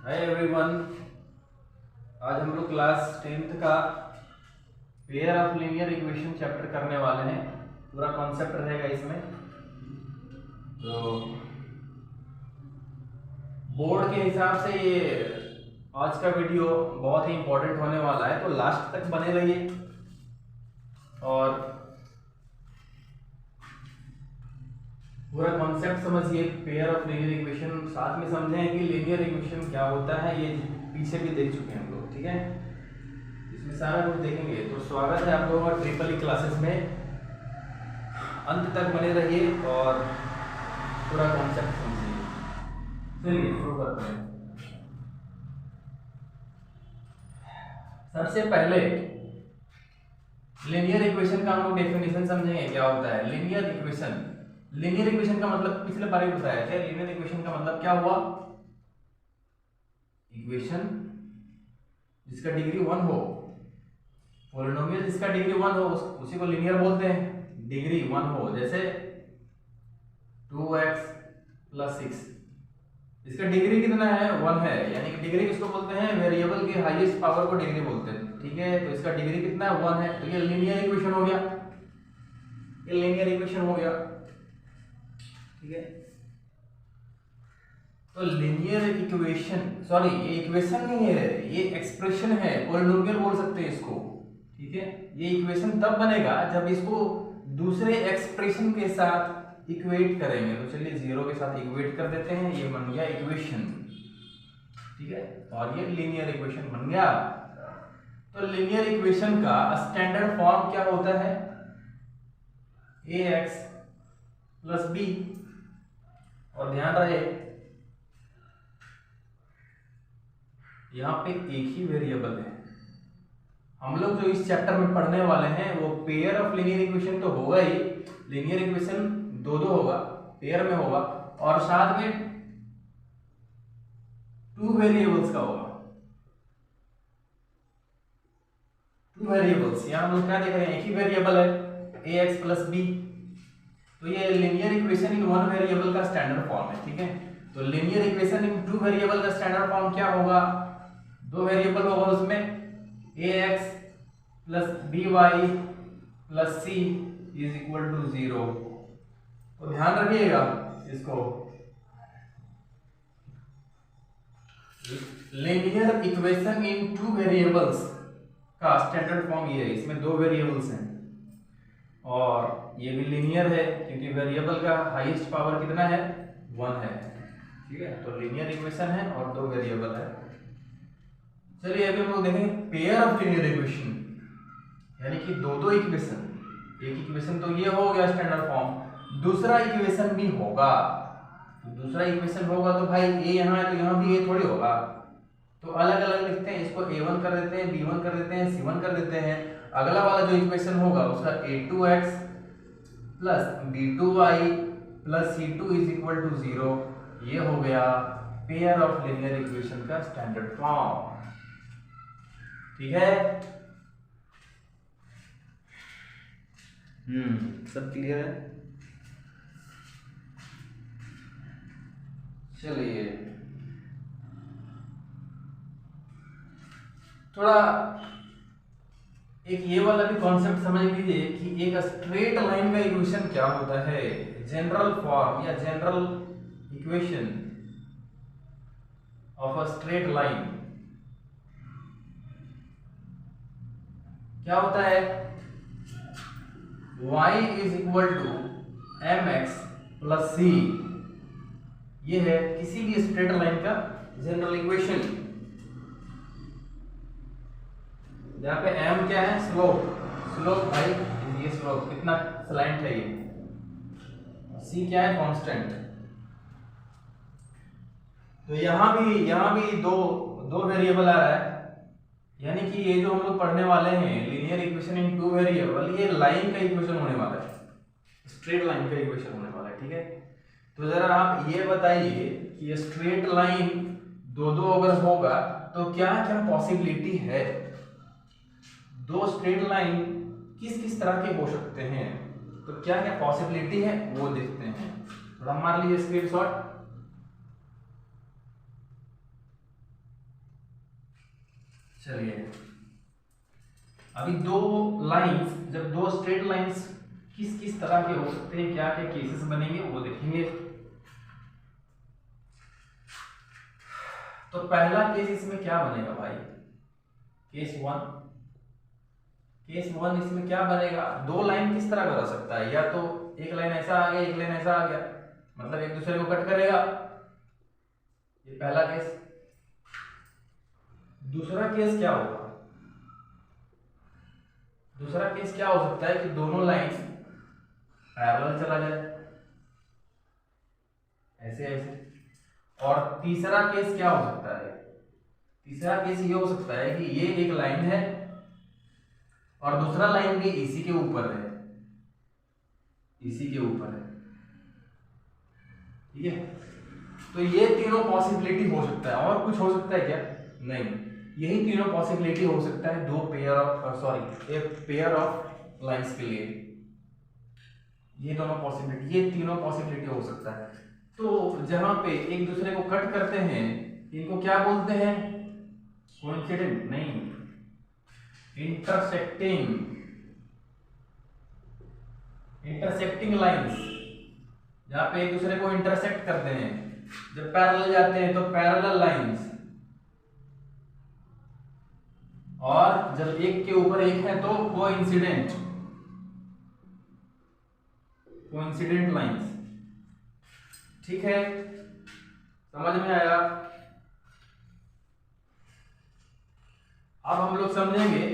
Hi everyone. आज हम लोग क्लास 10th का pair of linear equation chapter करने वाले हैं। पूरा कॉन्सेप्ट रहेगा इसमें। तो बोर्ड के हिसाब से ये आज का वीडियो बहुत ही इम्पोर्टेंट होने वाला है, तो लास्ट तक बने रहिए और पूरा कॉन्सेप्ट समझिए। पेयर ऑफ लीनियर इक्वेशन साथ में समझें कि लीनियर इक्वेशन क्या होता है। ये पीछे भी देख चुके हैं हम लोग, ठीक है। इसमें सारा कुछ देखेंगे। तो स्वागत है आप लोगों का ट्रिपल ई क्लासेस में। अंत तक बने रहिए और पूरा कॉन्सेप्ट समझिए। चलिए शुरू करते हैं। सबसे पहले लीनियर इक्वेशन का हम लोग डेफिनेशन समझेंगे क्या होता है। लीनियर इक्वेशन का मतलब पिछले बार ही बताया था। लीनियर इक्वेशन का मतलब क्या हुआ? इक्वेशन जिसका डिग्री 1 हो, पॉलिनोमियल जिसका डिग्री 1 हो उसी को लीनियर बोलते हैं। डिग्री 1 हो, जैसे 2x + 6, इसका डिग्री कितना है? 1 है। यानी कि डिग्री किसको बोलते हैं? वेरिएबल के हाईएस्ट पावर को डिग्री बोलते हैं, ठीक है। तो इसका डिग्री कितना है? 1 है। तो ये लीनियर इक्वेशन हो गया, ये लीनियर इक्वेशन हो गया, ठीक है। तो लीनियर इक्वेशन, सॉरी ये इक्वेशन नहीं है, ये एक्सप्रेशन है, पॉलिनोमियल बोल सकते हैं इसको, ठीक है। ये इक्वेशन तब बनेगा जब इसको दूसरे एक्सप्रेशन के साथ इक्वेट करेंगे। तो चलिए 0 के साथ इक्वेट कर देते हैं, ये बन गया इक्वेशन, ठीक है। और ये लीनियर इक्वेशन बन गया। तो लीनियर इक्वेशन का स्टैंडर्ड फॉर्म क्या होता है? ax + b। और ध्यान रहे यहाँ पे एक ही वेरिएबल है। हम लोग जो इस चैप्टर में पढ़ने वाले हैं वो पेयर ऑफ लीनियर इक्वेशन तो होगा ही। लीनियर इक्वेशन दो होगा, पेयर में होगा, और साथ में 2 वेरिएबल्स का होगा। 2 वेरिएबल्स, यहाँ हम लोग क्या देख रहे हैं? एक ही वेरिएबल है ax + b। तो ये लीनियर इक्वेशन इन 1 वेरिएबल का स्टैंडर्ड फॉर्म है, ठीक है। तो लीनियर इक्वेशन इन 2 वेरिएबल का स्टैंडर्ड फॉर्म क्या होगा? 2 वेरिएबल होगा उसमें ax + by + c = 0। तो ध्यान रखिएगा इसको। लीनियर इक्वेशन इन 2 वेरिएबल्स का स्टैंडर्ड फॉर्म ये है। इसमें 2 वेरिएबल्स हैं और ये भी लीनियर है क्योंकि वेरिएबल का हाईएस्ट पावर कितना है? 1 है, ठीक है। तो लीनियर इक्वेशन है और 2 वेरिएबल है। चलिए अभी हम लोग देखेंगे पेयर ऑफ लीनियर इक्वेशन, यानी कि दो इक्वेशन। एक इक्वेशन तो ये हो गया स्टैंडर्ड फॉर्म, दूसरा इक्वेशन भी होगा। तो दूसरा इक्वेशन होगा तो भाई a यहाँ है तो यहाँ भी a थोड़ी होगा। तो अलग अलग लिखते हैं, इसको a1 कर देते हैं, b1 कर देते हैं, c1 कर देते हैं। अगला वाला जो इक्वेशन होगा उसका a2x + b2y + c2 = 0। ये हो गया पेयर ऑफ लीनियर इक्वेशन का स्टैंडर्ड फॉर्म, ठीक है। सब क्लियर है? चलिए थोड़ा एक ये वाला भी कॉन्सेप्ट समझ लीजिए कि एक स्ट्रेट लाइन का इक्वेशन क्या होता है। जनरल फॉर्म या general equation of a straight line क्या होता है? y = mx + c। ये है किसी भी स्ट्रेट लाइन का जनरल इक्वेशन, जहां पे m क्या है? स्लोप भाई, ये स्लोप कितना स्लैंट है ये। c क्या है? कांस्टेंट। तो यहां भी दो वेरिएबल आ रहा है, यानी कि ये जो हम लोग पढ़ने वाले हैं लीनियर इक्वेशन इन 2 वेरिएबल, ये लाइन का इक्वेशन होने वाला है, स्ट्रेट लाइन का इक्वेशन होने वाला है, ठीक है। तो जरा आप ये बताइए कि स्ट्रेट लाइन दो अगर होगा तो क्या क्या पॉसिबिलिटी है? 2 स्ट्रेट लाइन किस किस तरह के हो सकते हैं, तो क्या क्या पॉसिबिलिटी है वो देखते हैं। थोड़ा मार लीजिए स्क्रीनशॉट। चलिए अभी दो लाइंस, जब दो स्ट्रेट लाइंस किस किस तरह के हो सकते हैं, क्या क्या केसेस बनेंगे वो देखेंगे। तो पहला केस इसमें क्या बनेगा भाई, केस वन इसमें क्या बनेगा, दो लाइन किस तरह का हो सकता है, या तो एक लाइन ऐसा आ गया एक लाइन ऐसा आ गया, मतलब एक दूसरे को कट करेगा, ये पहला केस। दूसरा केस क्या होगा, दूसरा केस क्या हो सकता है कि दोनों लाइंस पैरेलल चला जाए ऐसे ऐसे। और तीसरा केस क्या हो सकता है, तीसरा केस ये हो सकता है कि ये एक लाइन है और दूसरा लाइन भी इसी के ऊपर है, इसी के ऊपर है, ठीक है। तो ये तीनों पॉसिबिलिटी हो सकता है, और कुछ हो सकता है क्या, नहीं, यही तीनों पॉसिबिलिटी हो सकता है दो पेयर ऑफ एक पेयर ऑफ लाइंस के लिए, ये दोनों पॉसिबिलिटी, ये तीनों पॉसिबिलिटी हो सकता है। तो जहां पे एक दूसरे को कट करते हैं इनको क्या बोलते हैं, कोइंसिडेंट नहीं, इंटरसेक्टिंग लाइंस, जहां पे एक दूसरे को इंटरसेक्ट करते हैं, जब पैरेलल जाते हैं तो पैरेलल लाइंस, और जब एक के ऊपर एक है तो कोइंसिडेंट लाइंस, ठीक है, समझ में आया। अब हम लोग समझेंगे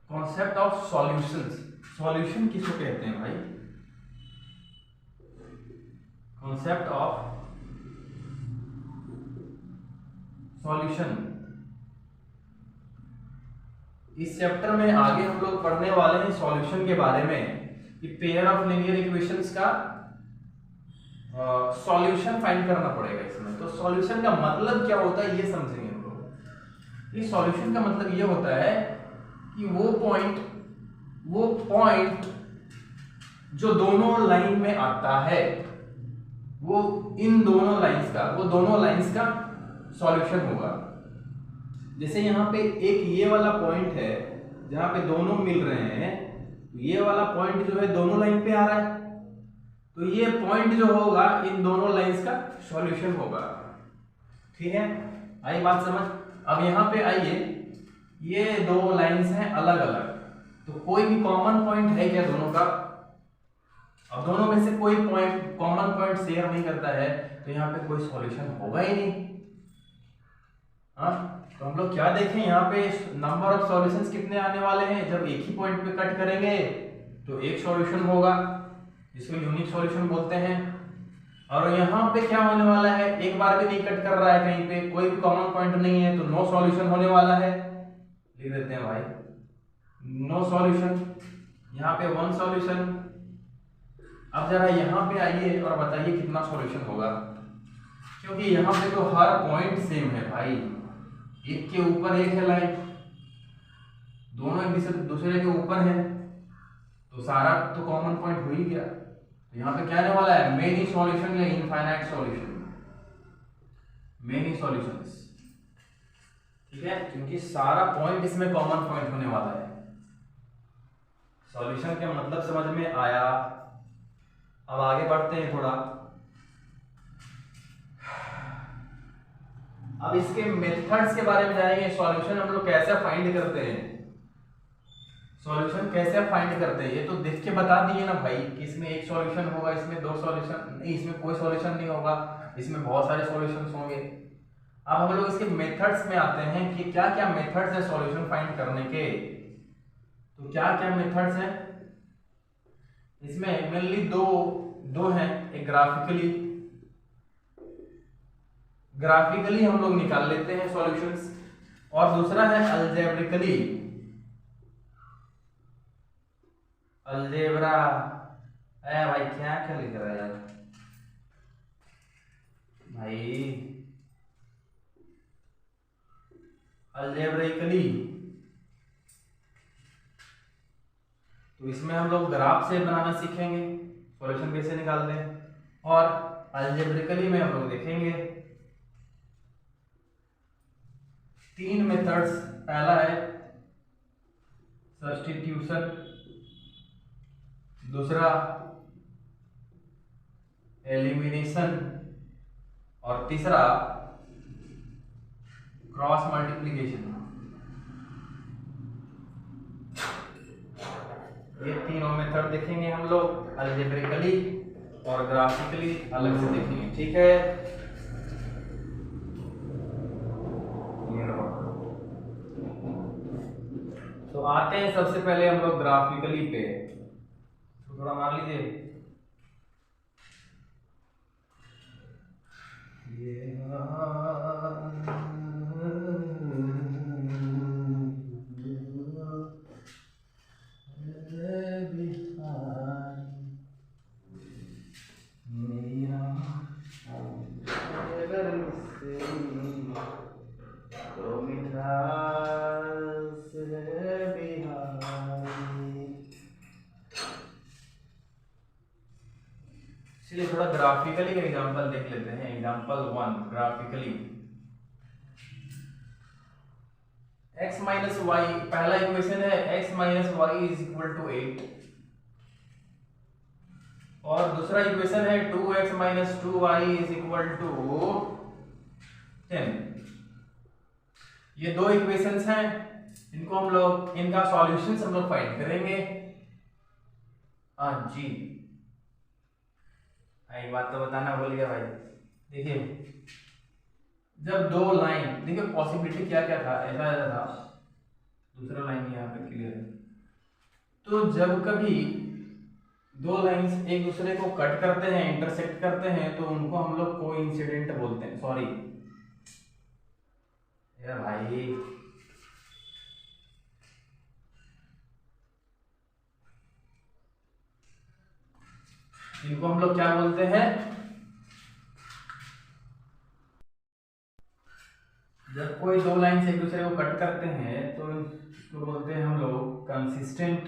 कॉन्सेप्ट ऑफ सॉल्यूशंस। सॉल्यूशन किसको कहते हैं भाई, कॉन्सेप्ट ऑफ सॉल्यूशन। इस चैप्टर में आगे हम लोग पढ़ने वाले हैं सॉल्यूशन के बारे में, कि पेयर ऑफ लीनियर इक्वेशंस का सॉल्यूशन फाइंड करना पड़ेगा इसमें। तो सॉल्यूशन का मतलब क्या होता है ये समझेंगे हम लोग। ये सॉल्यूशन का मतलब ये होता है कि वो पॉइंट जो दोनों लाइन में आता है, वो इन दोनों लाइंस का सॉल्यूशन होगा। जैसे यहाँ पे एक ये वाला पॉइंट है जहां पे दोनों मिल रहे हैं, ये वाला पॉइंट जो है दोनों लाइन पे आ रहा है, तो ये पॉइंट जो होगा इन दोनों लाइंस का सॉल्यूशन होगा, ठीक है, आई बात समझ। अब यहाँ पे आइए, ये दो लाइंस हैं अलग अलग, तो कोई भी कॉमन पॉइंट है क्या दोनों का, अब दोनों में से कोई पॉइंट कॉमन पॉइंट शेयर नहीं करता है, तो यहाँ पे कोई सॉल्यूशन होगा ही नहीं। हाँ, तो हम लोग क्या देखें यहाँ पे नंबर ऑफ सॉल्यूशंस कितने आने वाले हैं, जब एक ही पॉइंट पे कट करेंगे तो एक सॉल्यूशन होगा जिसको यूनिक सॉल्यूशन बोलते हैं। और यहाँ पे क्या होने वाला है, एक बार भी नहीं कट कर रहा है, कहीं पे कोई भी कॉमन पॉइंट नहीं है, तो नो सॉल्यूशन होने वाला है, लिख देते हैं भाई नो सॉल्यूशन, यहाँ पे वन सॉल्यूशन। अब जरा यहाँ पे आइए और बताइए कितना सॉल्यूशन होगा, क्योंकि यहाँ पे तो हर पॉइंट सेम है भाई, एक के ऊपर एक है लाइन, दोनों एक दूसरे के ऊपर है, तो सारा तो कॉमन पॉइंट हो ही गया। तो यहाँ पे क्या आने वाला है, मेनी सॉल्यूशन या इनफाइनाइट सॉल्यूशन, मेनी सॉल्यूशंस, ठीक है, क्योंकि सारा पॉइंट इसमें कॉमन पॉइंट होने वाला है। सॉल्यूशन का मतलब समझ में आया। अब आगे बढ़ते हैं थोड़ा, अब इसके मेथड्स के बारे में जानेंगे। सॉल्यूशन हम लोग कैसे फाइंड करते हैं, सॉल्यूशन कैसे फाइंड करते हैं, ये तो देख के बता दिए ना भाई कि इसमें एक सॉल्यूशन होगा, इसमें दो सॉल्यूशन नहीं, इसमें कोई सॉल्यूशन नहीं होगा, इसमें बहुत सारे सॉल्यूशंस होंगे। अब हम लोग इसके मेथड्स में आते हैं कि क्या क्या मेथड्स है सॉल्यूशन फाइंड करने के। तो क्या क्या मेथड्स हैं इसमें, मेनली दो हैं, एक ग्राफिकली हम लोग निकाल लेते हैं सॉल्यूशंस, और दूसरा है अलजेब्रिकली, अलजेब्रा। भाई क्या क्या लिख रहा है यार भाई, अलजेब्रिकली। तो इसमें हम लोग ग्राफ से बनाना सीखेंगे, सॉल्यूशन कैसे निकालते हैं, और अलजेब्रिकली में हम लोग देखेंगे तीन मेथड्स, पहला है सब्स्टिट्यूशन, दूसरा एलिमिनेशन और तीसरा क्रॉस मल्टीप्लिकेशन। ये तीनों मेथड देखेंगे हम लोग अलजेब्रिकली और ग्राफिकली अलग से देखेंगे, ठीक है। तो आते हैं सबसे पहले हम लोग ग्राफिकली पे, तो थोड़ा मान लीजिए चलिए थोड़ा ग्राफिकली का एग्जांपल देख लेते हैं। Example 1 graphically, x minus y, पहला इक्वेशन है x minus y is equal to 8 और दूसरा इक्वेशन है 2x minus 2y is equal to 10। ये दो इक्वेशंस हैं, इनको हम लोग, इनका सॉल्यूशंस हम लोग फाइंड करेंगे। हाँ जी, एक बात तो बताना भूल गया भाई। देखिए जब दो लाइन, देखिए पॉसिबिलिटी क्या क्या था, ऐसा था, दूसरा लाइन यहाँ पे क्लियर है। तो जब कभी दो लाइंस एक दूसरे को कट करते हैं, इंटरसेक्ट करते हैं, तो उनको हम लोग कोइंसिडेंट बोलते हैं। सॉरी यार भाई, इनको हम लोग क्या बोलते हैं, जब कोई दो लाइन से एक दूसरे को कट करते हैं तो इसको बोलते हैं हम लोग कंसिस्टेंट।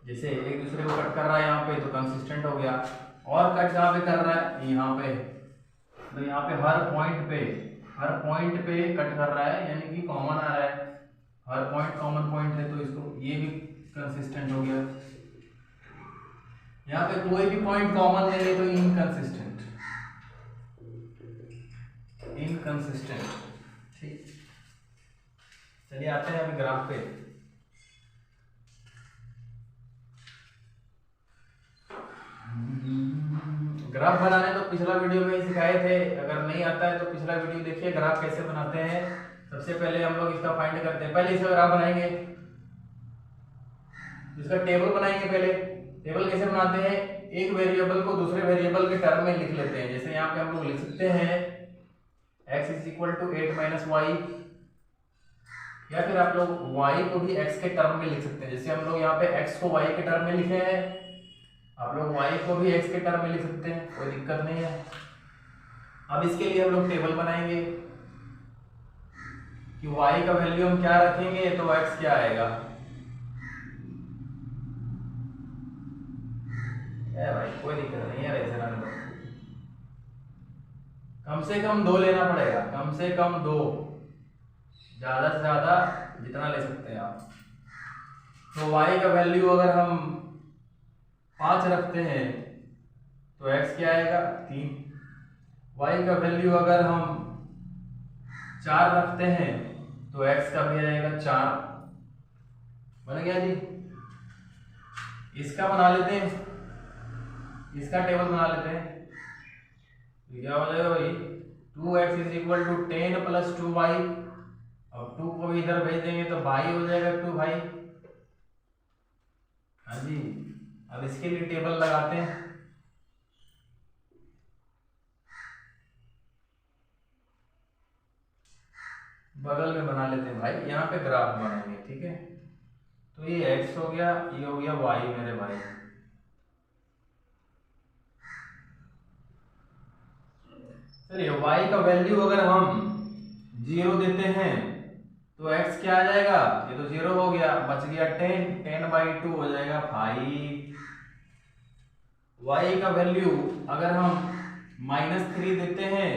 जैसे एक दूसरे को कट कर रहा है यहाँ पे तो कंसिस्टेंट हो गया, और कट कहाँ पे कर रहा है, यहाँ पे, तो यहाँ पे हर पॉइंट पे कट कर रहा है, यानी कि कॉमन आ रहा है, हर पॉइंट कॉमन पॉइंट है, तो इसको ये भी कंसिस्टेंट हो गया। यहाँ पे कोई भी पॉइंट कॉमन नहीं है तो इनकंसिस्टेंट, ठीक। चलिए आते हैं अभी ग्राफ पे। ग्राफ बनाने तो पिछला वीडियो में ही सिखाए थे, अगर नहीं आता है तो पिछला वीडियो देखिए, ग्राफ कैसे बनाते हैं। सबसे पहले हम लोग इसका फाइंड करते हैं, पहले इसका ग्राफ बनाएंगे, इसका टेबल बनाएंगे। पहले टेबल कैसे बनाते हैं, एक वेरिएबल को दूसरे वेरिएबल के टर्म में लिख लेते हैं। जैसे यहाँ पे हम लोग लिख सकते हैं x is equal to 8 minus y, या फिर आप लोग y को भी x के टर्म में लिख सकते हैं। जैसे हम लोग यहाँ पे x को y के टर्म में लिखे हैं, आप लोग y को भी x के टर्म में लिख सकते हैं, कोई दिक्कत नहीं है। अब इसके लिए हम लोग टेबल बनाएंगे कि y का वैल्यू हम क्या रखेंगे तो x क्या आएगा। भाई कोई दिक्कत नहीं है, ऐसे रहने दो, कम से कम 2 लेना पड़ेगा, कम से कम 2, ज्यादा से ज्यादा जितना ले सकते हैं आप। तो y का वैल्यू अगर हम 5 रखते हैं तो x क्या आएगा 3, y का वैल्यू अगर हम 4 रखते हैं तो x का भी आएगा 4। बन गया जी। इसका बना लेते हैं, इसका टेबल बना लेते हैं, क्या हो जाएगा भाई, 2x is equal to 10 plus 2y। अब 2 को इधर भेज देंगे तो भाई हो जाएगा 2 भाई। हाँ जी, अब इसके लिए टेबल लगाते हैं। बगल में बना लेते हैं भाई, यहाँ पे ग्राफ बनाएंगे, ठीक है। तो ये x हो गया, ये हो गया y मेरे भाई। चलिए y का वैल्यू अगर हम 0 देते हैं तो x क्या आ जाएगा, ये तो 0 हो गया, बच गया 10/2 हो जाएगा 5। y का वैल्यू अगर हम -3 देते हैं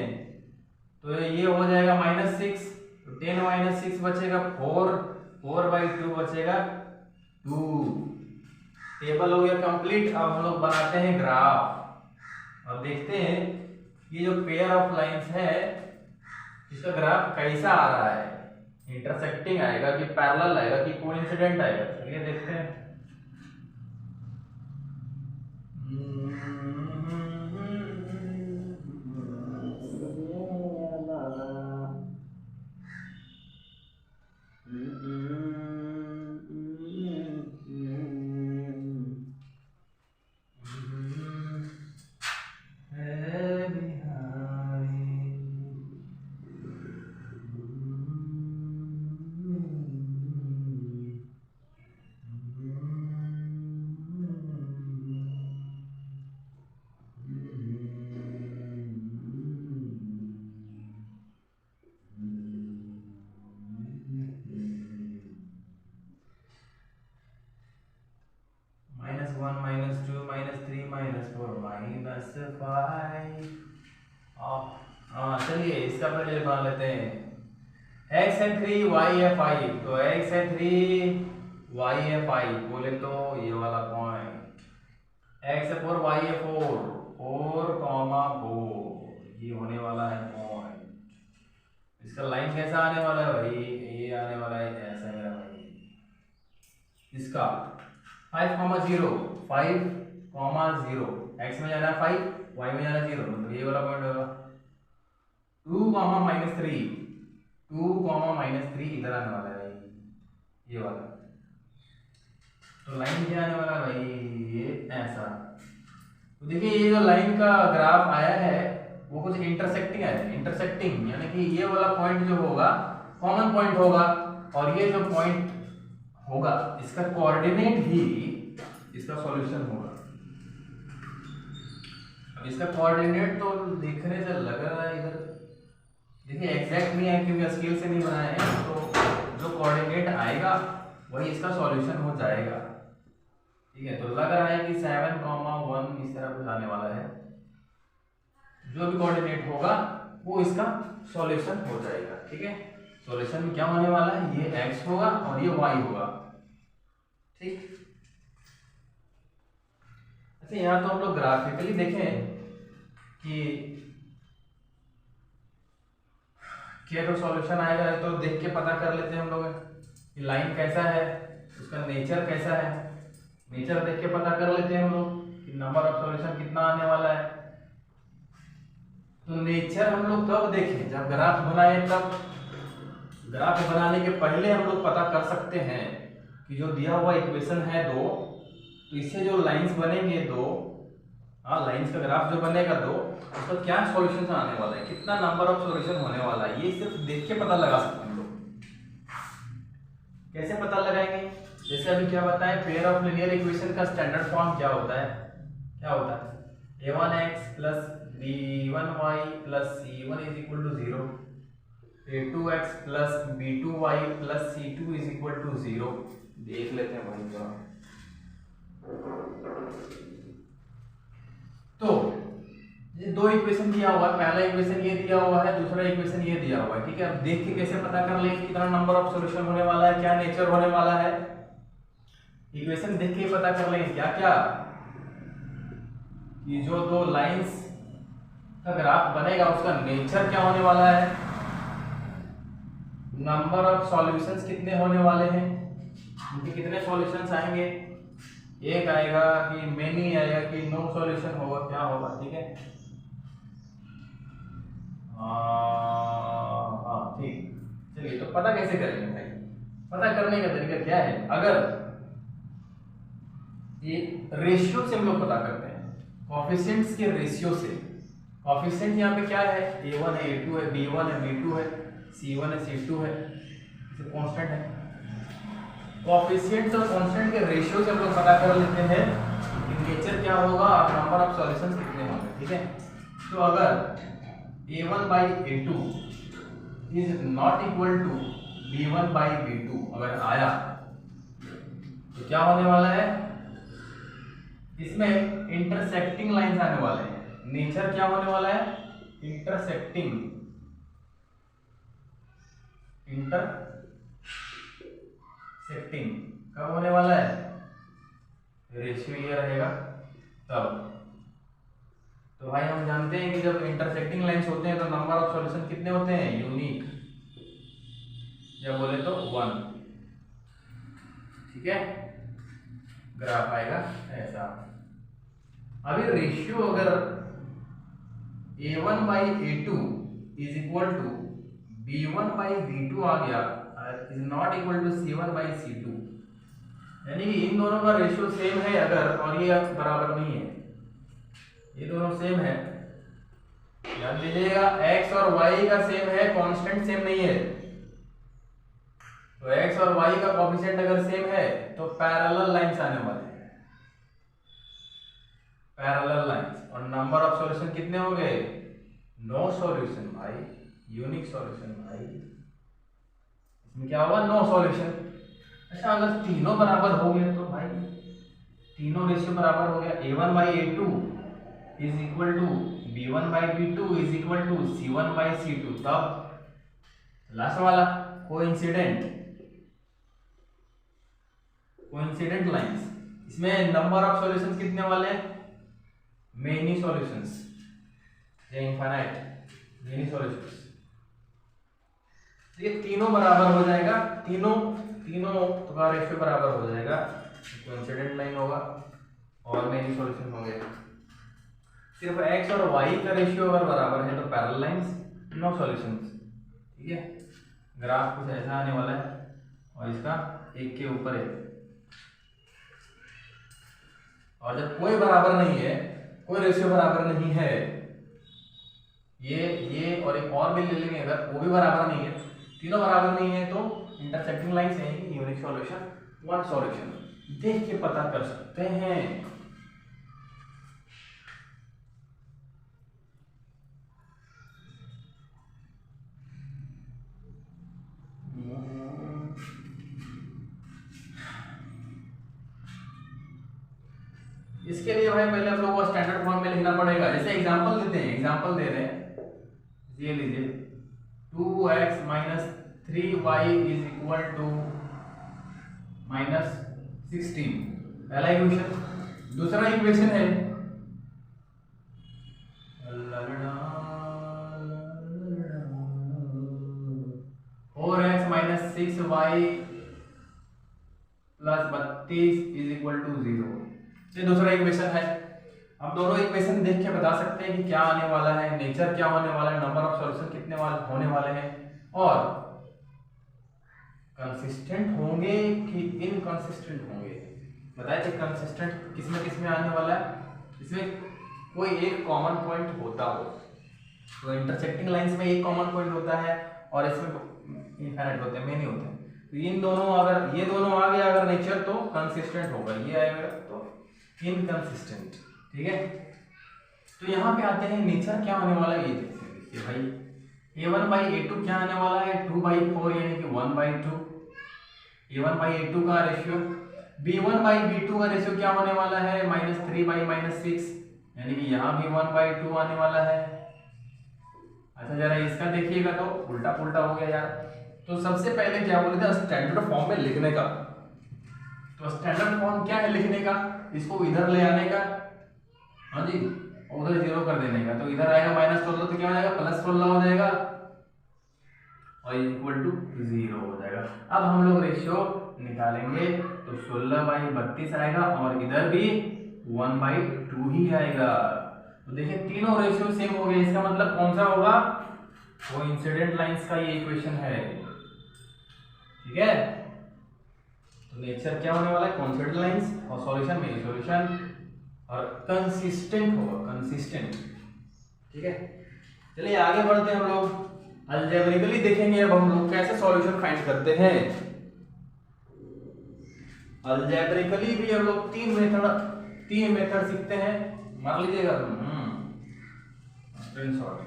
तो ये हो जाएगा -6, तो 10 - 6 बचेगा 4, 4/2 बचेगा 2। टेबल हो गया कंप्लीट। अब हम लोग बनाते हैं ग्राफ और देखते हैं ये जो पेयर ऑफ लाइंस है इसका ग्राफ कैसा आ रहा है, इंटरसेक्टिंग आएगा कि पैरेलल आएगा कि कोइंसिडेंट आएगा। चलिए देखते हैं। -1 -2 -3 -4 -5। चलिए इसका पहले बना लेते हैं। x है 3 y है 5, तो x है 3 y है 5, बोले तो ये वाला पॉइंट। x है 4 y है 4, 4, 4 ये होने वाला है पॉइंट। इसका लाइन कैसा आने वाला है भाई, ये आने वाला है ऐसा मेरा भाई। इसका 5, 0 5, 0 x में जाना है 5, y में जाना 0, मतलब ये वाला पॉइंट होगा। 2, -3 2, -3 इधर आने वाला है भाई, ये वाला। तो लाइन क्या आने वाला है भाई, ये ऐसा। तो देखिए ये जो लाइन का ग्राफ आया है वो कुछ इंटरसेक्टिंग है। इंटरसेक्टिंग यानी कि ये वाला पॉइंट जो होगा कॉमन पॉइंट होगा, और ये जो पॉइंट होगा इसका कोऑर्डिनेट ही इसका सॉल्यूशन होगा। अब इसका कोऑर्डिनेट तो देखने से लग रहा है इधर, देखिए एग्जैक्ट नहीं है क्योंकि स्केल से नहीं बनाए हैं, तो जो कोऑर्डिनेट आएगा वही इसका सॉल्यूशन हो जाएगा। ठीक है, तो लग रहा है कि 7, 1 इस तरह कुछ आने वाला है। जो भी कोऑर्डिनेट होगा वो इसका सॉल्यूशन हो जाएगा। ठीक है, सॉल्यूशन में क्या होने वाला है, ये x होगा और ये y होगा। ठीक, अच्छा यहाँ तो हम लोग ग्राफिकली देखें कि क्या तो सॉल्यूशन आएगा, तो देख के पता कर लेते हैं हम लोग कि लाइन कैसा है, उसका नेचर कैसा है। नेचर देख के पता कर लेते हैं हम लोग कि नंबर ऑफ सॉल्यूशन कितना आने वाला है। तो नेचर हम लोग कब देखें, जब ग्राफ बनाए तब। ग्राफ बनाने के पहले हम लोग पता कर सकते हैं कि जो दिया हुआ इक्वेशन है 2, तो इससे जो लाइंस बनेंगे 2, लाइंस का ग्राफ जो बनेगा 2, उसका क्या सॉल्यूशन आने वाला है, कितना नंबर ऑफ सॉल्यूशन होने वाला है, ये सिर्फ देख के पता लगा सकते हैं हम लोग। कैसे पता लगाएंगे, जैसे अभी क्या बताएं, पेयर ऑफ लीनियर इक्वेशन का स्टैंडर्ड फॉर्म क्या होता है, a1x plus b1y plus c1 is equal to 0, a2x plus b2y plus c2 is equal to 0। देख लेते हैं भाई जरा। तो ये दो इक्वेशन दिया हुआ है, पहला इक्वेशन ये दिया हुआ है, दूसरा इक्वेशन ये दिया हुआ है। ठीक है, अब देख के कैसे पता कर लेंगे कितना नंबर ऑफ सॉल्यूशन होने वाला है, क्या नेचर होने वाला है। इक्वेशन देख के ही पता कर लेंगे क्या क्या, कि जो दो लाइंस का ग्राफ बनेगा उसका नेचर क्या होने वाला है, नंबर ऑफ सॉल्यूशंस कितने होने वाले हैं, उनके कितने सॉल्यूशंस आएंगे, एक आएगा कि मेनी आएगा कि नो सॉल्यूशन होगा, क्या होगा। ठीक है, ठीक। चलिए, तो पता कैसे करेंगे भाई, पता करने का तरीका क्या है, अगर ये रेशियो से हम लोग पता करते हैं, कोएफिशिएंट्स के रेशियो से। कोएफिशिएंट यहाँ पे क्या है, a1 है, a2 है, b1 है, b2 है, c1 है, c2 है, ये कांस्टेंट है। कोएफिशिएंट्स और कांस्टेंट के रेशियो से हम लोग पता कर लेते हैं कि नेचर क्या होगा और नंबर ऑफ सॉल्यूशंस कितने होंगे। ठीक है, तो अगर a1/a2 is not equal to b1/b2 अगर आया तो क्या होने वाला है, इसमें इंटरसेक्टिंग लाइंस आने वाले हैं। नेचर क्या होने वाला है, इंटरसेक्टिंग इंटरसेक्टिंग कब होने वाला है, रेशियो ये रहेगा तब। तो भाई हम जानते हैं कि जब इंटरसेक्टिंग लाइंस होते हैं तो नंबर ऑफ सॉल्यूशन कितने होते हैं, यूनिक, या बोले तो 1। ठीक है, ग्राफ आएगा ऐसा। अभी रेशियो अगर a1/a2 is equal to b1/b2 आ गया, is not equal to c1/c2, यानी कि इन दोनों का रेशियो सेम है अगर, और ये बराबर नहीं है, ये दोनों सेम है, याद दीजिएगा x और y का सेम है, कांस्टेंट सेम नहीं है। तो x और y का कोएफिशिएंट अगर सेम है तो पैरेलल लाइंस आने वाले हैं, पैरेलल लाइंस। और नंबर ऑफ सॉल्यूशन कितने हो गए, नो सॉल्यूशन भाई, यूनिक सॉल्यूशन भाई। इसमें क्या होगा, नो सॉल्यूशन। अच्छा अगर तीनों बराबर हो गए तो भाई तीनों रेशियो बराबर हो गया, a1/a2 is equal to b1/b2 is equal to c1/c2, तब लास्ट वाला कोइंसिडेंट लाइंस। इसमें नंबर ऑफ सॉल्यूशंस कितने वाले हैं, मेनी सॉल्यूशंस, या इनफाइनाइट मेनी सॉल्यूशंस। ये तीनों बराबर हो जाएगा, तीनों का रेशियो बराबर हो जाएगा, कोइंसिडेंट लाइन होगा और मेनी सॉल्यूशन हो गए। सिर्फ x और y का रेशियो अगर बराबर है तो पैरेलल लाइंस, नो सॉल्यूशंस। ठीक है, ग्राफ कुछ ऐसा आने वाला है और इसका एक के ऊपर एक। और जब कोई बराबर नहीं है, कोई रेशियो बराबर नहीं है, ये और एक और भी ले लेंगे, अगर वो भी बराबर नहीं है, तीनों बराबर नहीं है, तो इंटरसेक्टिंग लाइंस है यूनिक सॉल्यूशन, वन सॉल्यूशन देख के पता कर सकते हैं। इसके लिए भाई पहले हम लोग को स्टैंडर्ड फॉर्म में लिखना पड़ेगा। जैसे एग्जांपल देते हैं, एग्जांपल दे रहे हैं, ये लीजिए 2x - 3y is equal to -16, पहला इक्वेशन। दूसरा इक्वेशन है 4x - 6y + 32 is equal to 0, ये दूसरा इक्वेशन है। अब दोनों इक्वेशन देख के बता सकते हैं कि क्या आने वाला है, नेचर क्या होने वाला है, नंबर ऑफ सॉल्यूशन कितने होने वाले हैं, और कंसिस्टेंट होंगे कि इनकंसिस्टेंट होंगे। बताया कि कंसिस्टेंट किसमें आने वाला है, इसमें कोई एक कॉमन पॉइंट होता हो। तो इंटरसेक्टिंग लाइंस में एक कॉमन पॉइंट होता है और इसमें इनफाइनाइट होते हैं, मेनी होते हैं। तो इन दोनों, अगर ये दोनों आ गया अगर नेचर, तो कंसिस्टेंट होगा, ये आएगा तो इनकंसिस्टेंट। ठीक है, तो यहाँ पे आते हैं नेचर क्या होने वाला है, ये देखते हैं। देखिए भाई a1/a2 क्या आने वाला है, 2/4 यानी कि 1/2, a1/a2 का रेशियो। b1/b2 का रेशियो क्या होने वाला है, -3/6, यानी कि यहाँ भी 1/2 आने वाला है। अच्छा जरा इसका देखिएगा तो उल्टा पुल्टा हो गया यार। तो सबसे पहले क्या बोले थे, स्टैंडर्ड फॉर्म में लिखने का। तो स्टैंडर्ड फॉर्म क्या है लिखने का, इसको इधर ले आने का, हाँ जी, उधर 0 कर देने का। तो इधर आएगा -16, तो क्या हो जाएगा, +16 हो जाएगा और इक्वल टू 0 हो जाएगा। अब हम लोग रेशियो निकालेंगे तो 16/32 आएगा और इधर भी 1/2 ही आएगा। तो देखिए तीनों रेशियो सेम हो गए, इसका मतलब कौन सा होगा, कोइंसिडेंट लाइंस का ये इक्वेशन है। ठीक है, तो नेचर क्या होने वाला है, कोइंसिडेंट लाइंस, और सॉल्यूशन मेनी सॉल्यूशन, और कंसिस्टेंट होगा, कंसिस्टेंट। ठीक है, चलिए आगे बढ़ते हैं हम लोग, अलजेब्रिकली देखेंगे अब हम लोग कैसे सॉल्यूशन फाइंड करते हैं। अलजेब्रिकली भी हम लोग तीन मेथड सीखते हैं, मान लीजिएगा स्क्रीनशॉट।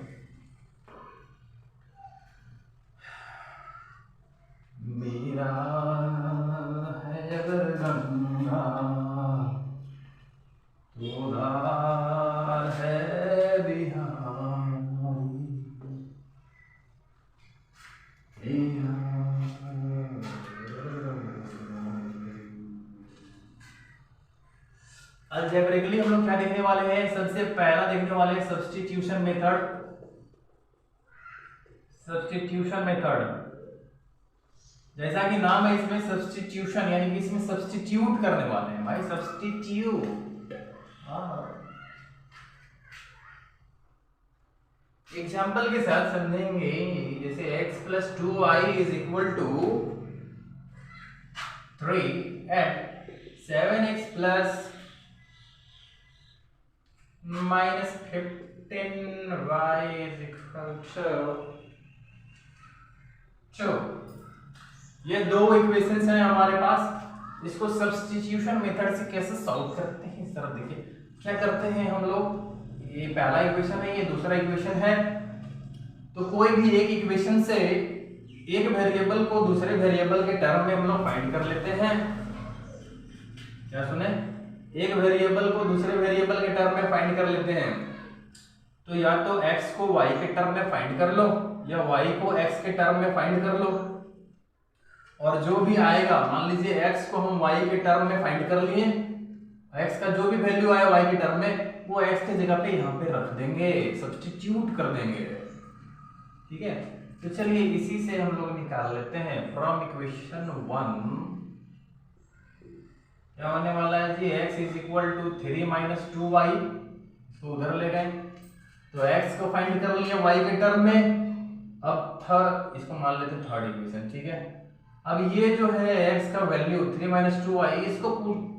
मेरा है अगर गंगा तो दार है बिहारी, अलजेब्रिकली हम लोग क्या देखने वाले हैं, सबसे पहला देखने वाले हैं सब्स्टिट्यूशन मेथड। सब्स्टिट्यूशन मेथड जैसा कि नाम है इसमें सब्स्टिट्यूशन, यानी कि इसमें सब्स्टिट्यूट करने वाले हैं भाई, सब्स्टिट्यूट। एग्जाम्पल के साथ समझेंगे, जैसे x plus 2y is equal to 3 and 7x plus minus 15y is equal to 2। ये दो इक्वेशंस हैं हमारे पास। इसको सब्स्टिट्यूशन मेथड से कैसे सॉल्व करते हैं इस तरह देखिए क्या करते हैं हम लोग। ये पहला इक्वेशन है, ये दूसरा इक्वेशन है। तो कोई भी एक इक्वेशन से एक वेरिएबल को दूसरे वेरिएबल के टर्म में हम लोग फाइंड कर लेते हैं। क्या सुने, एक वेरिएबल को दूसरे वेरिएबल के टर्म में फाइंड कर लेते हैं। तो या तो x को y के टर्म में फाइंड कर लो या y को x के टर्म में फाइंड कर लो, और जो भी आएगा, मान लीजिए x को हम y के टर्म में फाइंड कर लिए, x का जो भी वैल्यू आया y के टर्म में वो x के जगह पे यहाँ पे रख देंगे, सब्स्टिट्यूट कर देंगे। ठीक है, तो चलिए इसी से हम लोग निकाल लेते हैं। फ्रॉम इक्वेशन 1 क्या होने वाला है जी, x is equal to 3 minus 2y, इसको उधर ले गए। तो x को फाइंड कर लिया y के टर्म में। अब थर्ड, इसको मान लेते हैं थर्ड इक्वेशन। ठीक है, अब ये जो है x का वैल्यू 3 माइनस 2y, इसको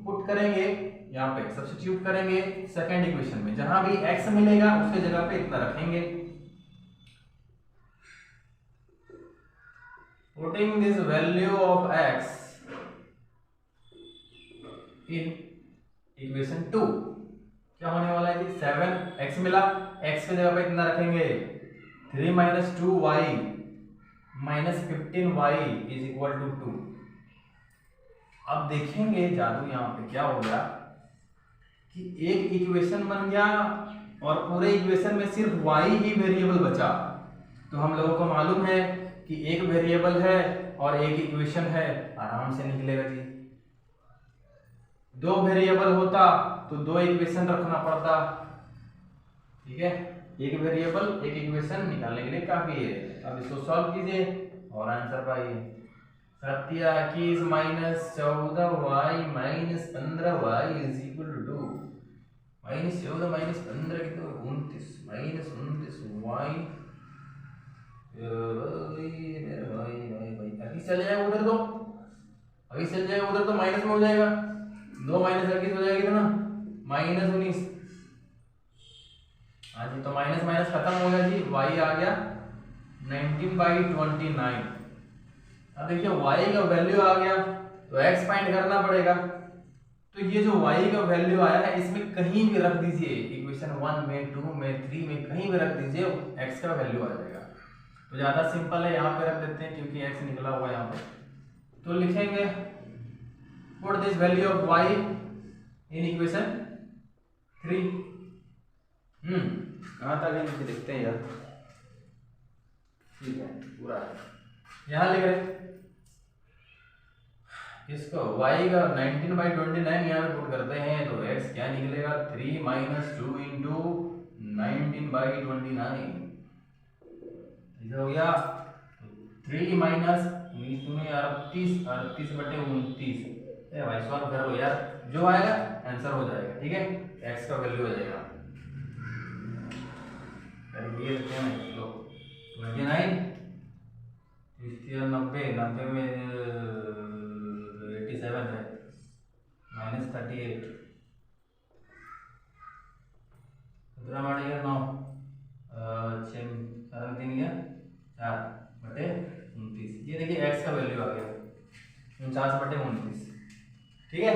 पुट करेंगे यहाँ पे, सब्स्टिट्यूट करेंगे सेकंड इक्वेशन में। जहां भी x मिलेगा उसके जगह पे इतना रखेंगे। Putting this value of x in equation 2 क्या होने वाला है, 7x मिला, x की जगह पे इतना रखेंगे 3 minus 2y minus 15y is equal to 2। अब देखेंगे जादू यहाँ पे क्या हो गया कि एक इक्वेशन बन गया और पूरे इक्वेशन में सिर्फ y ही वेरिएबल बचा। तो हम लोगों को मालूम है कि एक वेरिएबल है और एक इक्वेशन है, आराम से निकलेगा जी। दो वेरिएबल होता तो दो इक्वेशन रखना पड़ता। ठीक है, एक वेरिएबल एक इक्वेशन निकालने के लिए काफी है। अब इसको सॉल्व कीजिए और आंसर पाइए। 27 minus 14y minus 15y is equal to 2। Minus 14 minus 15 की तो 29 माइनस 29y। मेरे भाई अभी चल जाएगा उधर, तो अभी चल जाएगा उधर तो माइनस में हो जाएगा। 2 माइनस 21 हो जाएगी ना, माइनस 19। हाँ जी, तो माइनस माइनस खत्म हो गया जी, y आ गया 19/29। अब देखिए y का वैल्यू आ गया तो x फाइंड करना पड़ेगा। तो ये जो y का वैल्यू आया है इसमें कहीं भी रख दीजिए, इक्वेशन 1 में 2 में 3 में कहीं भी रख दीजिए, x का वैल्यू आ जाएगा। तो ज्यादा सिंपल है, यहाँ पे रख देते हैं क्योंकि x निकला हुआ है यहाँ पे। तो लिखेंगे put this value of y in equation 3। कहाँ तक है नीचे देखते हैं यार। ठीक है, पूरा यहाँ लिख रहे इसको y का 19/29 यहाँ पे पुट करते हैं तो x क्या निकलेगा, 3 माइनस 2 इंटू 19/29 हो गया। 3 माइनस 38 38/29। भाई सॉल्व करो यार, जो आएगा आंसर हो जाएगा। ठीक है, x का वैल्यू हो जाएगा ये रखते हैं लो 29 90 में 87 है माइनस 38 कितना बढ़ेगा 9 6 3 गया 4/29। ये देखिए x का वैल्यू आ गया 49/29। ठीक है,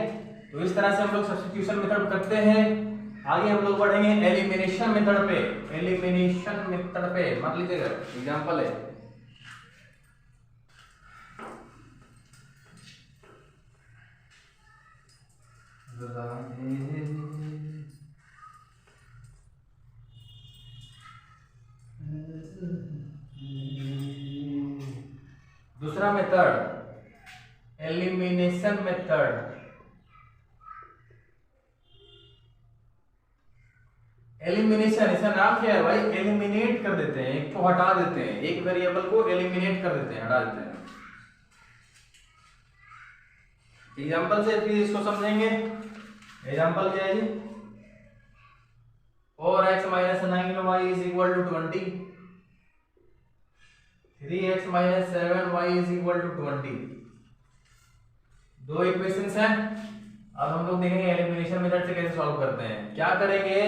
तो इस तरह से हम लोग सब्स्टिट्यूशन मेथड करते हैं। आगे हम लोग बढ़ेंगे एलिमिनेशन मेथड पे। एलिमिनेशन मेथड पे मान लीजिएगा एग्जांपल है, दूसरा मेथड एलिमिनेशन मेथड। एलिमिनेशन, इसका नाम क्या है भाई? एलिमिनेट कर देते हैं, एक को हटा देते हैं, एक वेरिएबल को एलिमिनेट कर देते हैं, हटा देते हैं। एग्जांपल से फिर इसको समझेंगे। एग्जांपल क्या है जी? 4x - 9y = 20, 3x - 7y = 20। दो इक्वेशंस हैं। अब हम लोग देखेंगे एलिमिनेशन मेथड से कैसे सॉल्व करते हैं। क्या करेंगे?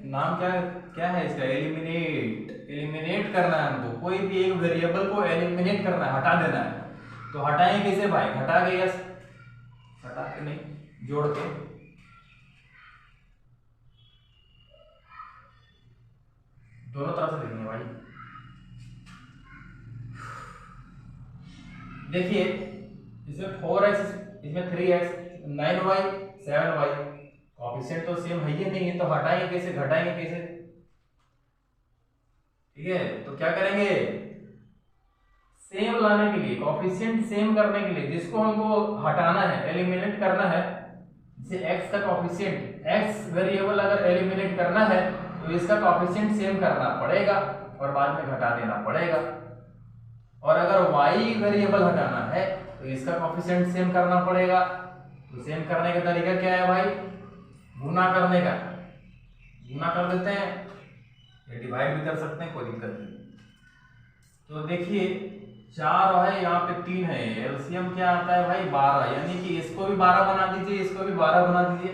नाम क्या क्या है इसका? एलिमिनेट। एलिमिनेट करना है हमको, कोई भी एक वेरिएबल को एलिमिनेट करना है, हटा देना है। तो हटाएं कैसे भाई? हटा के, यस, हटा के नहीं, जोड़ के। दोनों तरफ से देखेंगे भाई। देखिए इसमें 4x, इसमें 3x, 9y, 7y, कोएफिशिएंट तो सेम है ही नहीं है, तो हटाएंगे कैसे, घटाएंगे कैसे? ठीक है, तो क्या करेंगे? सेम लाने के लिए, कोएफिशिएंट सेम करने के लिए, जिसको हमको हटाना है, एलिमिनेट करना है, जैसे x का कोएफिशिएंट, x वेरिएबल अगर एलिमिनेट करना है तो इसका कोएफिशिएंट सेम करना पड़ेगा और बाद में घटा देना पड़ेगा। और अगर y वेरिएबल हटाना है तो इसका कोएफिशिएंट सेम करना पड़ेगा। तो सेम करने का तरीका क्या है भाई? गुना करने का। गुना कर देते हैं या डिवाइड भी कर सकते हैं, कोई दिक्कत नहीं। तो देखिए 4 है, यहाँ पे 3 है, एलसीएम क्या आता है भाई? 12, यानी कि इसको भी 12 बना दीजिए, इसको भी 12 बना दीजिए।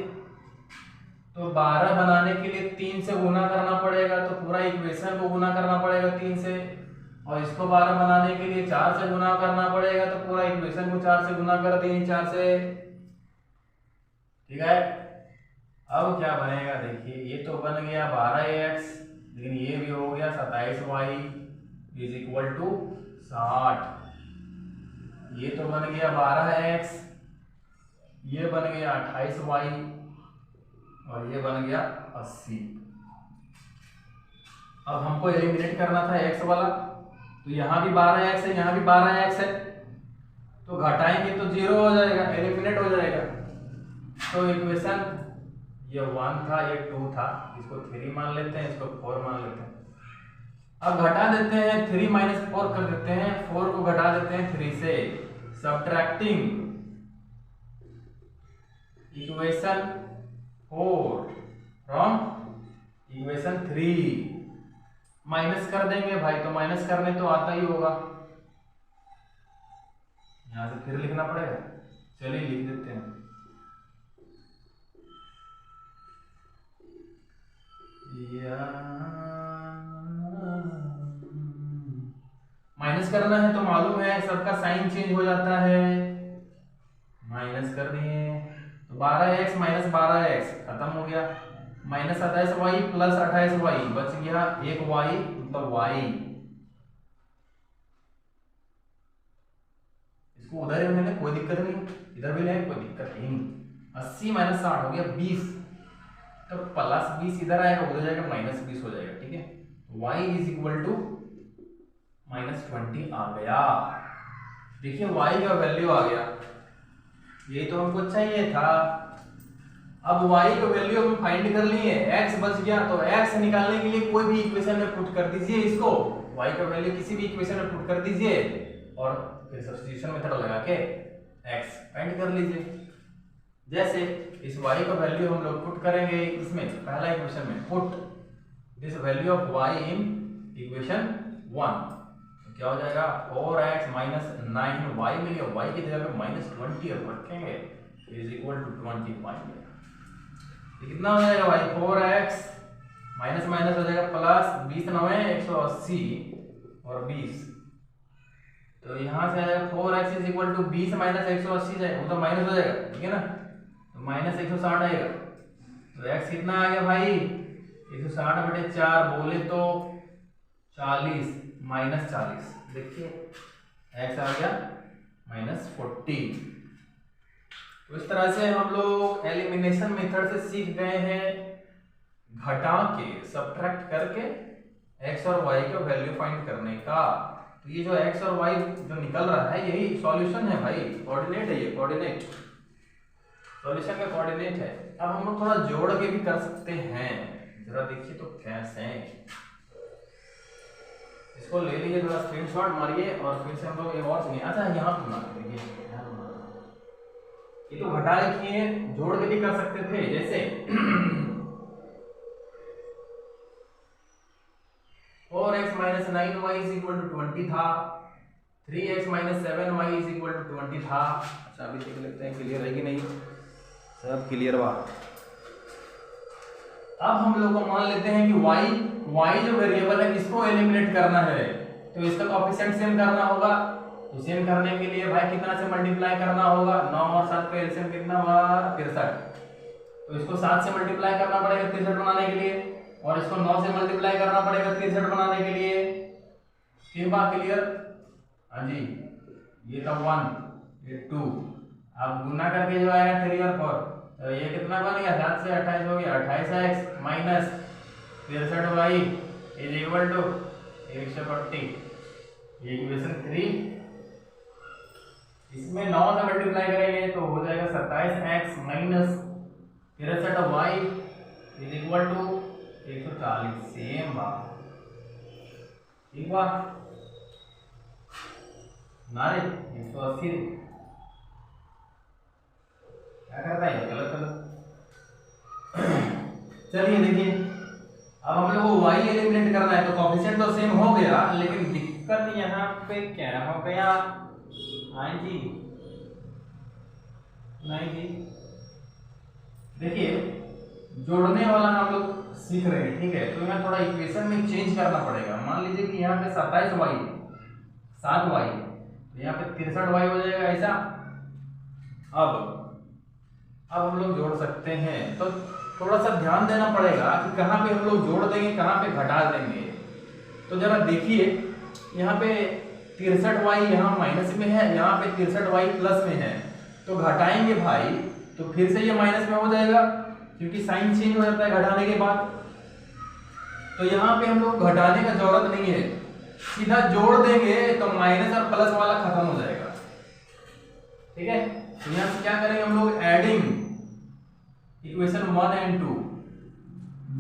तो 12 बनाने के लिए 3 से गुना करना पड़ेगा, तो पूरा इक्वेशन को गुना करना पड़ेगा 3 से। और इसको 12 बनाने के लिए 4 से गुना करना पड़ेगा, तो पूरा इक्वेशन को 4 से गुना कर दिए, 4 से। ठीक है, अब क्या बनेगा? देखिए ये तो बन गया 12x, लेकिन ये भी हो गया 27y = 60। ये तो बन गया 12x, ये बन गया 28y और ये बन गया 80। अब हमको एलिमिनेट करना था x वाला, तो यहाँ भी 12x है, यहाँ भी 12x है, तो घटाएंगे तो 0 हो जाएगा, एलिमिनेट हो जाएगा। तो इक्वेशन ये 1 था, ये 2 था, इसको 3 मान लेते हैं, इसको 4 मान लेते हैं। अब घटा देते हैं, 3 - 4 कर देते हैं, 4 को घटा देते हैं 3 से। Subtracting equation 4 from equation 3। Minus कर देंगे भाई, तो माइनस करने तो आता ही होगा, यहां से फिर लिखना पड़ेगा। चलिए लिख देते हैं। माइनस करना है तो मालूम है सबका साइन चेंज हो जाता है। माइनस कर दिए तो 12x - 12x खत्म हो गया, -27y + 28y बच गया 1y, मतलब y। इसको उधर ही लेने कोई दिक्कत नहीं, इधर भी लेने कोई दिक्कत नहीं। 80 - 60 हो गया 20, तो +20 इधर आएगा, उधर जाएगा -20 हो जाएगा। ठीक है, y = -20 आ गया। देखिए y का वैल्यू आ गया, यही तो हमको चाहिए था। अब y का वैल्यू हम फाइंड कर लिए, x बच गया, तो x निकालने के लिए कोई भी इक्वेशन में पुट कर दीजिए इसको, y का वैल्यू किसी भी इक्वेशन में पुट कर दीजिए और फिर सब्स्टिट्यूशन मेथड लगा के x फाइंड कर लीजिए। जैसे इस y का वैल्यू हम लोग पुट करेंगे इसमें, पहला इक्वेशन में, put this value of y in equation 1, तो क्या हो जाएगा? 4x - 9y मिल गया, y की जगह पे -20 रखेंगे = 25। ये कितना हो जाएगा भाई? 4x माइनस माइनस हो जाएगा प्लस 20 9 180 और 20, तो यहाँ से आ जाएगा 4x = 20 - 180 जाएगा, वो तो माइनस हो जाएगा। ठीक है ना, तो -160 आएगा। तो x कितना आ गया भाई? 160/4 बोले तो 40 -40, देखिए x आ गया -40। तो इस तरह से हम लोग एलिमिनेशन मेथड से सीख गए हैं घटा के, सब्ट्रैक्ट करके x और y का वैल्यू फाइंड करने का। तो ये जो x और y जो निकल रहा है यही सॉल्यूशन है भाई, कोऑर्डिनेट है ये, कोऑर्डिनेट सॉल्यूशन का कोऑर्डिनेट है। अब हम लोग थोड़ा जोड़ के भी कर सकते हैं, जरा देखिए तो कैसे। इसको ले लीजिए, थोड़ा स्क्रीनशॉट मारिए और फिर से हम लोग एक और सुनिए। अच्छा यहाँ पे बना के देखिए, ये तो घटा लिखिए, जोड़ के भी कर सकते थे। जैसे 4x - 9y = 20 था, 3x - 7y = 20 था। अच्छा अभी देख लेते हैं क्लियर है कि नहीं। सब क्लियर बा। अब हम लोग को मान लेते हैं कि y जो वेरिएबल है इसको एलिमिनेट करना है, तो इसका कोएफिशिएंट सेम करना होगा। तो सेम करने के लिए भाई कितना से मल्टीप्लाई करना होगा, 9 और 7 का एलसीएम कितना हुआ 63। तो इसको 7 से मल्टीप्लाई करना पड़ेगा 63 बनाने के लिए, और इसको 9 से मल्टीप्लाई करना पड़ेगा 63 बनाने के लिए। ठीक बात क्लियर? हाँ जी, ये था 1, ये 2, अब गुना करके जो आएगा 3 और 4, तो ये कितना बन गया, 7 से 28 हो गया, 28x माइनस 63y = 140। ये इक्वेशन 3। इसमें 9 से मल्टीप्लाई करेंगे तो हो जाएगा 27x माइनस 63y = 140। सेम बात, ठीक बात नारे 180 क्या करता है, गलत गलत। चलिए देखिए, अब हम लोग को y एलिमिनेट करना है, तो कोएफिशिएंट तो सेम हो गया, लेकिन दिक्कत यहाँ पे क्या हो गया। हाँ जी, नहीं जी, देखिए जोड़ने वाला हम लोग सीख रहे हैं, ठीक है। तो यहाँ थोड़ा इक्वेशन में चेंज करना पड़ेगा। मान लीजिए कि यहाँ पे 27y 7y, तो यहाँ पे 63y हो जाएगा ऐसा। अब हम लोग जोड़ सकते हैं, तो थोड़ा सा ध्यान देना पड़ेगा कि कहाँ पे हम लोग जोड़ देंगे, कहाँ पे घटा देंगे। तो जरा देखिए, यहाँ पे 63y यहाँ माइनस में है, यहाँ पे 63y प्लस में है, तो घटाएंगे भाई तो फिर से ये माइनस में हो जाएगा, क्योंकि साइन चेंज हो जाता है घटाने के बाद। तो यहाँ पे हम लोग घटाने का जरूरत नहीं है, सीधा जोड़ देंगे तो माइनस और प्लस वाला खत्म हो जाएगा, ठीक है। तो यहाँ से क्या करेंगे हम लोग, एडिंग इक्वेशन 1 और 2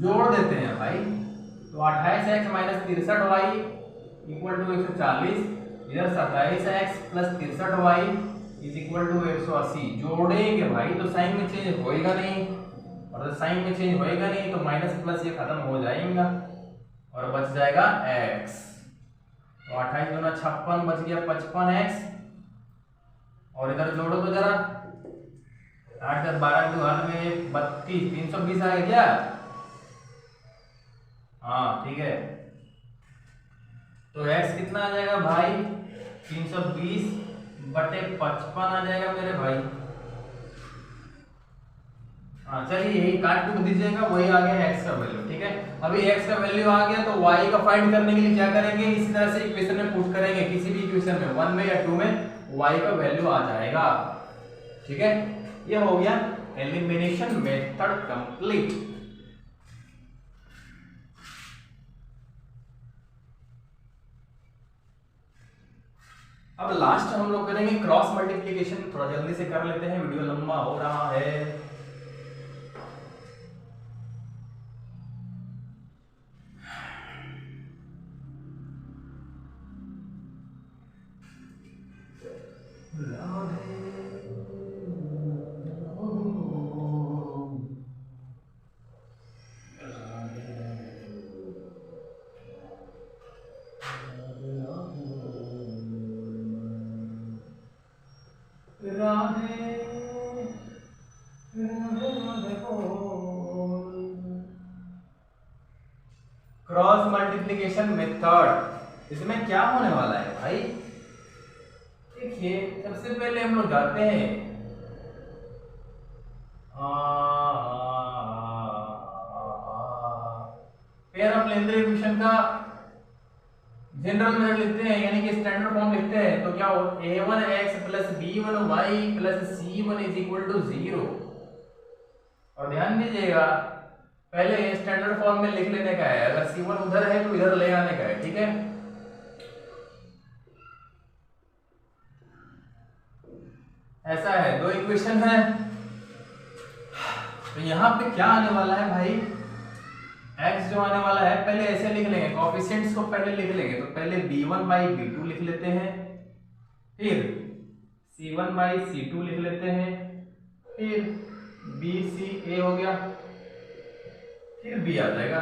जोड़ देते हैं भाई। तो 28x माइनस 63y = 140, इधर 27x प्लस 63y = 180। जोड़ेंगे भाई तो साइन में चेंज होएगा नहीं, और साइन में चेंज होएगा नहीं तो माइनस प्लस ये खत्म हो जाएगा और बच जाएगा x। तो 28 दूना 56 बच गया 55x, और इधर जोड़ो तो जरा, 8 + 12 में 32, 320 आ गया क्या? हाँ ठीक है। तो x कितना आ जाएगा भाई, 320/55 आ जाएगा मेरे भाई। हाँ चलिए, यही काट कुट दीजिएगा, वही आ गया x का वैल्यू, ठीक है। अभी x का वैल्यू आ गया, तो y का फाइंड करने के लिए क्या करेंगे, इसी तरह से इक्वेशन में पुट करेंगे, किसी भी इक्वेशन में 1 में या 2 में y का वैल्यू आ जाएगा, ठीक है। ये हो गया एलिमिनेशन मेथड कंप्लीट। अब लास्ट हम लोग करेंगे क्रॉस मल्टीप्लिकेशन। थोड़ा जल्दी से कर लेते हैं, वीडियो लंबा हो रहा है। क्रॉस मल्टीप्लिकेशन मेथड, इसमें क्या होने वाला है भाई, देखिए सबसे पहले हम लोग जाते हैं पेयर ऑफ लेंथर इक्वेशन का जनरल मेथड लिखते हैं, यानी कि स्टैंडर्ड फॉर्म लिखते हैं। तो क्या हो, a1x + b1y + c1 = 0। और ध्यान दीजिएगा, पहले ये स्टैंडर्ड फॉर्म में लिख लेने का है, अगर c1 उधर है तो इधर ले आने का है, ठीक है। ऐसा है, दो इक्वेशन है। तो यहां पे क्या आने वाला है भाई, x जो आने वाला है पहले ऐसे लिख लेंगे, कोएफिशिएंट्स को पहले लिख लेंगे, तो पहले b1/b2 लिख लेते हैं, फिर c1/c2 लिख लेते हैं, फिर bca हो गया, फिर b आ जाएगा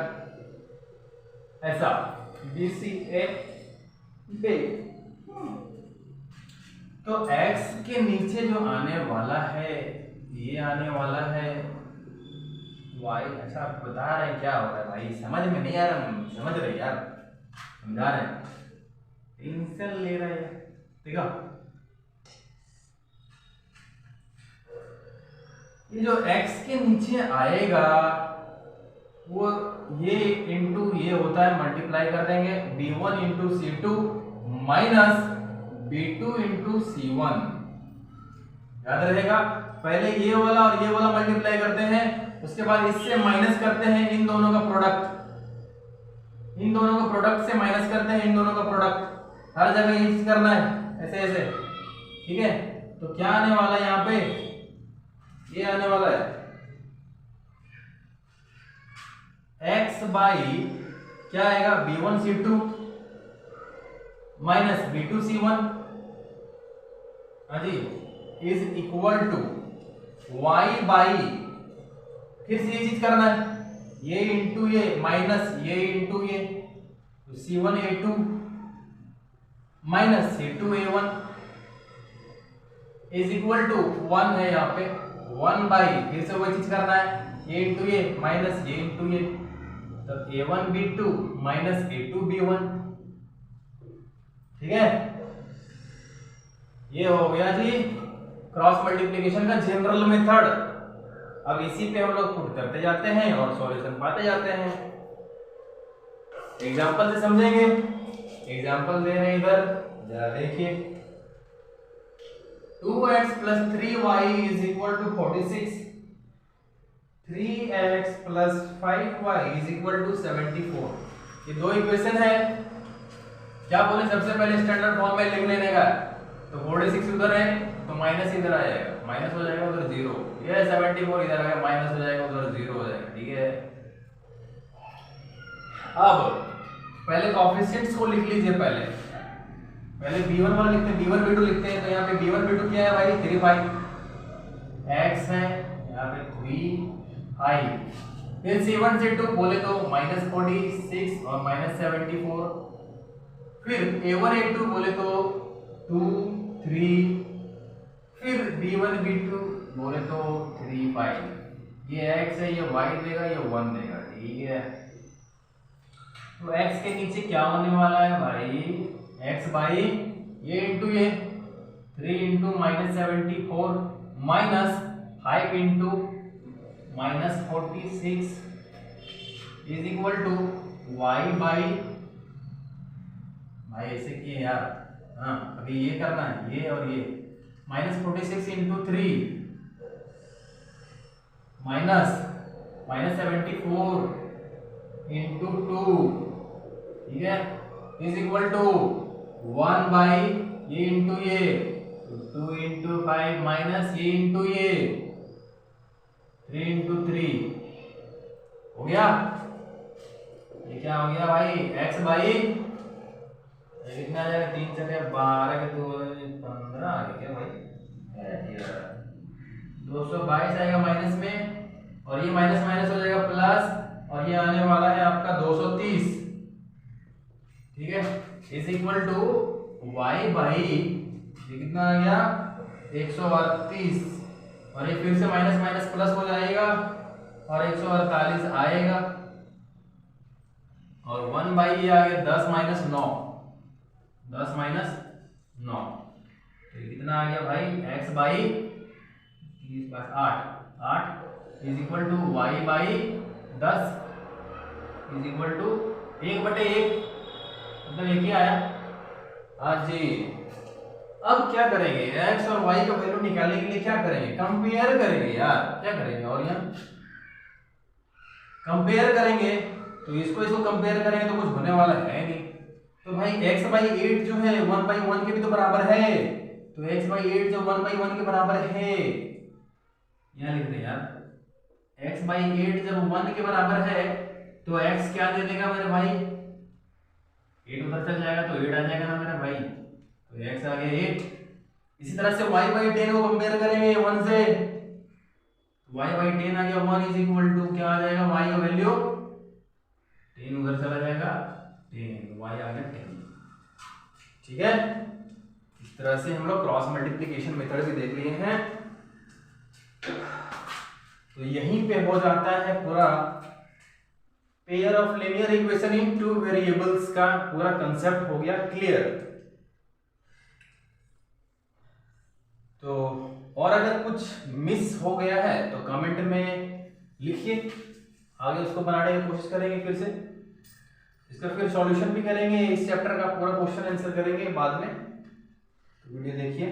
ऐसा bca b। तो x के नीचे जो आने वाला है ये आने वाला है y। अच्छा बता रहे हैं क्या हो रहा है भाई, समझ में नहीं आ रहा, समझ रहे यार, समझा रहे हैं, टेंशन ले रहे हैं, ठीक है। ये जो x के नीचे आएगा वो ये इंटू ये होता है, मल्टीप्लाई कर देंगे b1 into c2 minus b2 into c1, याद रहेगा। पहले ये वाला और ये वाला मल्टीप्लाई करते हैं, उसके बाद इससे माइनस करते हैं इन दोनों का प्रोडक्ट, इन दोनों का प्रोडक्ट से माइनस करते हैं इन दोनों का प्रोडक्ट, हर जगह ये चीज करना है ऐसे ऐसे, ठीक है। तो क्या आने वाला है यहाँ पे, ये आने वाला है x बाई क्या आएगा b1 c2 minus b2 c1, हाँ जी, is equal to y by, फिर से ये चीज करना है, ये इंटू ये माइनस ये इंटू ये, तो c1a2 minus c2a1 is equal to 1 है यहाँ पे 1 बाई, फिर से वही चीज करना है, ये इंटू ये माइनस ये इंटू ये, तो a1b2 माइनस a2b1, ठीक है। ये हो गया जी क्रॉस मल्टीप्लिकेशन का जनरल मेथड। अब इसी पे हम लोग पुट करते जाते हैं और सॉल्यूशन पाते जाते हैं। एग्जांपल से समझेंगे, एग्जांपल दे रहे हैं इधर, जरा देखिए। 2x plus 3y is equal to 46, 3x plus 5y is equal to 74। ये दो इक्वेशन है, क्या बोले सबसे पहले स्टैंडर्ड फॉर्म में लिख लेने का, तो 46 उधर है तो माइनस इधर आ जाएगा, माइनस हो जाएगा उधर 0, ये 74 इधर आएगा माइनस हो जाएगा उधर 0 हो जाएगा, ठीक है। अब पहले कोएफिशिएंट्स को लिख लीजिए, पहले b1 वाला लिखते हैं, b1 b2 लिखते हैं, तो यहाँ पे b1 b2 क्या है भाई 3 x है, यहाँ पे 3i, फिर c1 c2 बोले तो -46 और -74, फिर a1 a2 बोले तो 2 3, फिर b1 b2 बोले तो 3 5, ये x है ये y देगा ये 1 देगा, ठीक है। तो x के नीचे क्या होने वाला है भाई, x बाई ये इंटू ये 3 into -74 minus 5 into -46 is equal to y by, भाई ऐसे किए यार, हाँ अभी ये करना है ये और ये, -46 इंटू 3 माइनस -74 इंटू 2, ठीक है, इज इक्वल टू 1 बाई ये इंटू ये 2 इंटू 5 माइनस ये इंटू ये 3 इंटू 3 हो गया। ये क्या हो गया भाई x बाई कितना आ जाएगा, 3 चके 12 के 2 15 आ गया क्या भाई, 222 आएगा माइनस में, और ये माइनस माइनस हो जाएगा प्लस, और ये आने वाला है आपका 230, ठीक है, is equal to y by ये कितना आ गया 138, और ये फिर से माइनस माइनस प्लस हो जाएगा और 148 आएगा, और 1 बाई ये आ गया 10 माइनस 9, 10 माइनस 9, तो ये कितना आ गया भाई x by 8 is equal to y by 10 is equal to 1/1, मतलब एक ही आया। हाँ जी, अब क्या करेंगे, x और y का वैल्यू निकालने के लिए क्या करेंगे, कंपेयर करेंगे यार, क्या करेंगे, और यहाँ कंपेयर करेंगे, तो इसको कंपेयर करेंगे तो कुछ होने वाला है नहीं, तो भाई x बाई 8 जो है 1/1 के भी तो बराबर है, तो x बाई 8 जो 1/1 के बराबर है, यहाँ लिख रहे हैं यार, x बाई 8 जब 1 के बराबर है तो x क्या दे देगा मेरे भाई, 8 उधर चल जाएगा तो 8 आ जाएगा ना मेरे भाई, तो x आ गया 8। इसी तरह से y बाई 10 को कंपेयर करेंगे 1 से, y बाई 10 आ गया 1 इज इक्वल टू क्या आ जाएगा, y का वैल्यू 10 उधर चला जाएगा 10, y आ गया 10। ठीक है, इस तरह से हम लोग क्रॉस मल्टीप्लिकेशन मेथड भी देख लिए हैं। तो यहीं पे हो जाता है पूरा pair of linear equation in two variables का पूरा कंसेप्ट हो गया क्लियर। तो और अगर कुछ मिस हो गया है तो कमेंट में लिखिए, आगे उसको बनाने की कोशिश करेंगे फिर से, इसका फिर सॉल्यूशन भी करेंगे, इस चैप्टर का पूरा क्वेश्चन आंसर करेंगे बाद में। तो वीडियो देखिए,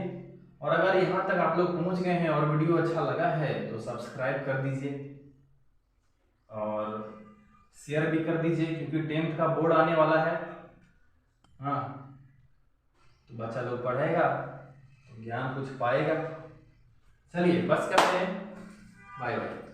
और अगर यहाँ तक आप लोग पहुँच गए हैं और वीडियो अच्छा लगा है तो सब्सक्राइब कर दीजिए और शेयर भी कर दीजिए, क्योंकि 10th का बोर्ड आने वाला है। हाँ, तो बच्चा लोग पढ़ेगा तो ज्ञान कुछ पाएगा। चलिए बस करते हैं, बाय बाय।